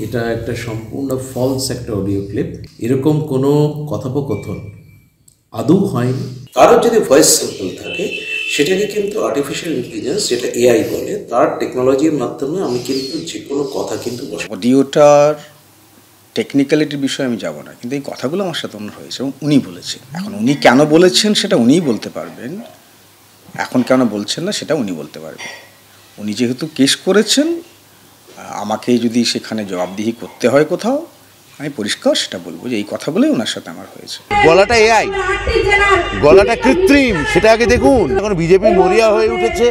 এটা একটা সম্পূর্ণ ফলস একটা অডিও ক্লিপ। এরকম কোনো কথোপকথন আদৌ হয়নি। কারোর যদি ভয়েস স্যাম্পল থাকে সেটাকে কিন্তু আর্টিফিশিয়াল ইন্টেলিজেন্স, যেটা এআই বলে, তার টেকনোলজির মাধ্যমে আমি কিন্তু যে কোনো কথা কিন্তু বসাবো। অডিওটার টেকনিক্যালিটির বিষয়ে আমি যাব না, কিন্তু এই কথাগুলো আমার সাথে ওনার হয়েছে এবং উনি বলেছেন। এখন উনি কেন বলেছেন সেটা উনিই বলতে পারবেন, এখন কেন বলছেন না সেটা উনি বলতে পারবেন। উনি যেহেতু কেস করেছেন, আমাকে যদি সেখানে জবাবদিহি করতে হয় কোথাও, আমি পরিষ্কার সেটা বলবো যে এই কথাগুলোই ওনার সাথে আমার হয়েছে। গলাটা এআই, গলাটা কৃত্রিম, সেটা আগে দেখুন। এখন বিজেপি মরিয়া হয়ে উঠেছে,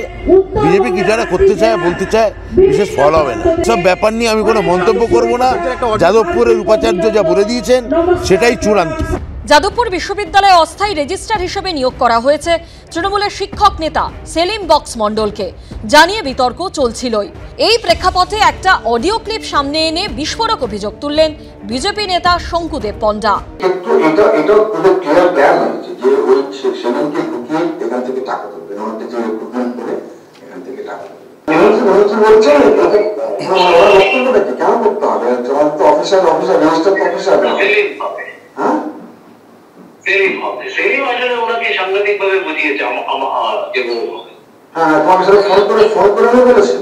বিজেপি কি যারা করতে চায় বলতে চায়, বিশেষ ফল হবে না। সব ব্যাপার নিয়ে আমি কোনো মন্তব্য করব না। যাদবপুরের উপাচার্য যা বলে দিয়েছেন সেটাই চূড়ান্ত। যাদবপুর বিশ্ববিদ্যালয়ে অস্থায়ী রেজিস্ট্রার হিসেবে নিয়োগ করা হয়েছে তৃণমূলের শিক্ষক নেতা সেলিম বক্স মণ্ডলকে, জানিয়ে বিতর্ক চলছিলই। এই প্রেক্ষাপটে একটা অডিও ক্লিপ সামনে এনে বিস্ফোরক অভিযোগ তুললেন বিজেপি নেতা শঙ্কুদেব পণ্ডা। কিন্তু এটা পুরো ক্লিয়ার প্ল্যান হয়েছে যে ওই সেলিমকে ঢুকিয়ে এখান থেকে টাকা তুলবে, ওনাকে যে রিক্রুটমেন্ট করে এখান থেকে টাকা তুলবে। বলছেন বক্তব্য নাকি কেন করতে হবে? তোমার তো অফিসার রেজিস্টার অফিসার হ্যাঁ সেলিম আসলে ওনাকে সাংঘাতিকভাবে বুঝিয়েছে হ্যাঁ, তোমার সাথে ফোন করে বলেছে।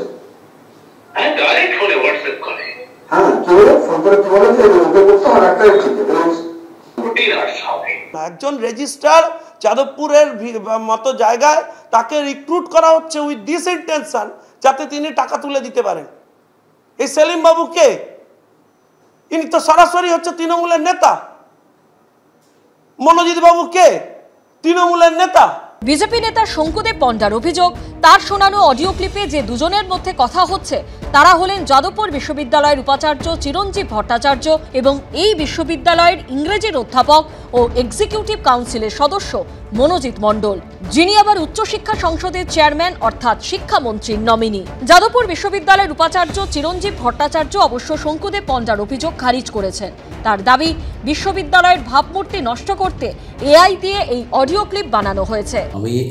হ্যাঁ, ডাইরেক্ট ফোনে হোয়াটসঅ্যাপ করে। হ্যাঁ, কি বলে ফোন করে কি বলে যে ওকে করতে আর একটা ঠিক একজন রেজিস্ট্রার যাদবপুরের মতো জায়গায় তাকে রিক্রুট করা হচ্ছে উইথ দিস ইন্টেনশন যাতে তিনি টাকা তুলে দিতে পারেন। এই সেলিম বাবু কে? ইনি তো সরাসরি হচ্ছে তৃণমূলের নেতা। মনোজিৎ বাবু কে? তৃণমূলের নেতা। বিজেপি নেতা শঙ্কুদেব পণ্ডার অভিযোগ, তার শোনানো অডিও ক্লিপে যে দুজনের মধ্যে কথা হচ্ছে তারা হলেন যাদবপুর বিশ্ববিদ্যালয়ের উপাচার্য চিরঞ্জীব ভট্টাচার্য এবং এই বিশ্ববিদ্যালয়ের ইংরেজির অধ্যাপক ও এক্সিকিউটিভ কাউন্সিলের সদস্য মনোজিৎ মণ্ডল, যিনি আবার উচ্চশিক্ষা সংসদের চেয়ারম্যান অর্থাৎ শিক্ষামন্ত্রীর নমিনি। যাদবপুর বিশ্ববিদ্যালয়ের উপাচার্য চিরঞ্জীব ভট্টাচার্য অবশ্য শঙ্কুদেব পণ্ডার অভিযোগ খারিজ করেছেন। তার দাবি, বিশ্ববিদ্যালয়ের ভাবমূর্তি নষ্ট করতে এআই দিয়ে এই অডিও ক্লিপ বানানো হয়েছে।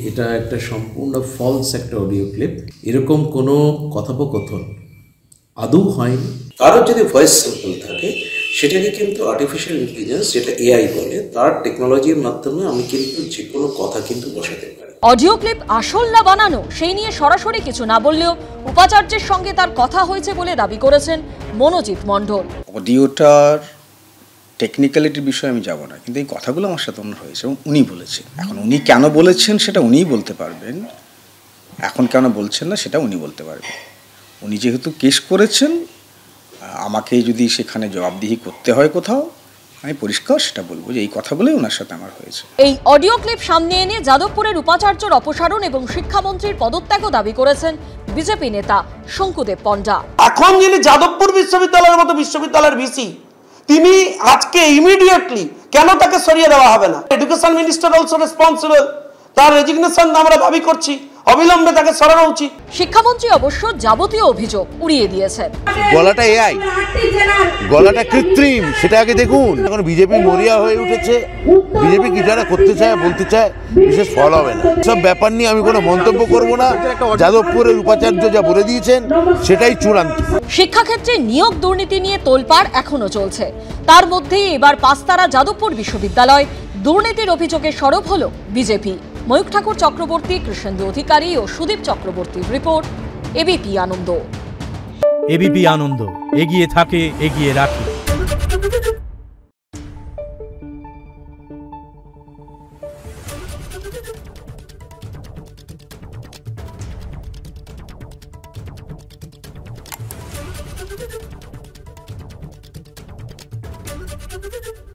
এটা একটা সম্পূর্ণ ফলস একটা অডিও ক্লিপ। এরকম কোনো কথোপকথন আদৌ হয়নি। কারোর যদি ভয়েস স্যাম্পল থাকে সেটাকে কিন্তু আর্টিফিশিয়াল ইন্টেলিজেন্স, যেটা এআই বলে, তার টেকনোলজির মাধ্যমে আমি কিন্তু যে কোনো কথা কিন্তু বসাতে পারি। অডিও ক্লিপ আসল না বানানো সেই নিয়ে সরাসরি কিছু না বললেও উপাচার্যের সঙ্গে তার কথা হয়েছে বলে দাবি করেছেন মনোজিৎ মণ্ডল। অডিওটার টেকনিক্যালিটির বিষয়ে আমি যাব না, কিন্তু এই কথাগুলো আমার সাথে ওনার হয়েছে এবং উনি বলেছেন। এখন উনি কেন বলেছেন সেটা উনিই বলতে পারবেন, এখন কেন বলছেন না সেটা উনি বলতে পারবেন। উনি যেহেতু কেস করেছেন, আমাকে যদি সেখানে জবাবদিহি করতে হয় কোথাও, আমি পরিষ্কার সেটা বলবো যে এই কথাগুলোই ওনার সাথে আমার হয়েছে। এই অডিও ক্লিপ সামনে এনে যাদবপুরের উপাচার্যর অপসারণ এবং শিক্ষামন্ত্রীর পদত্যাগও দাবি করেছেন বিজেপি নেতা শঙ্কুদেব পণ্ডা। এখন যিনি যাদবপুর বিশ্ববিদ্যালয়ের মতো বিশ্ববিদ্যালয়ের ভিসি, তিনি আজকে ইমিডিয়েটলি কেন তাকে সরিয়ে দেওয়া হবে না? এডুকেশন মিনিস্টার অলসো রেসপন্সিবল, তার রেজিগনেশন আমরা দাবি করছি, অবিলম্বে তাকে সরানো উচিত। শিক্ষামন্ত্রী অবশ্য যাবতীয় অভিযোগ উড়িয়ে দিয়েছেন। গলাটা এআই, গলাটা কৃত্রিম, সেটা আগে দেখুন। এখন বিজেপি মরিয়া হয়ে উঠেছে, বিজেপি কি যারা করতে চায় বলতে চায়, বিশেষ ফল হবে না। সব ব্যাপার নিয়ে আমি কোনো মন্তব্য করব না। যাদবপুরের উপাচার্য যা বলে দিয়েছেন সেটাই চূড়ান্ত। শিক্ষাক্ষেত্রে নিয়োগ দুর্নীতি নিয়ে তোলপাড় এখনো চলছে। তার মধ্যেই এবার পাঁচতারা যাদবপুর বিশ্ববিদ্যালয় দুর্নীতির অভিযোগে সরব হল বিজেপি। ময়ূখ ঠাকুর চক্রবর্তী, কৃষ্ণেন্দু অধিকারী ও সুদীপ চক্রবর্তীর রিপোর্ট, এবিপি আনন্দ। এবিপি আনন্দ, এগিয়ে থাকে, এগিয়ে রাখে। Thank you.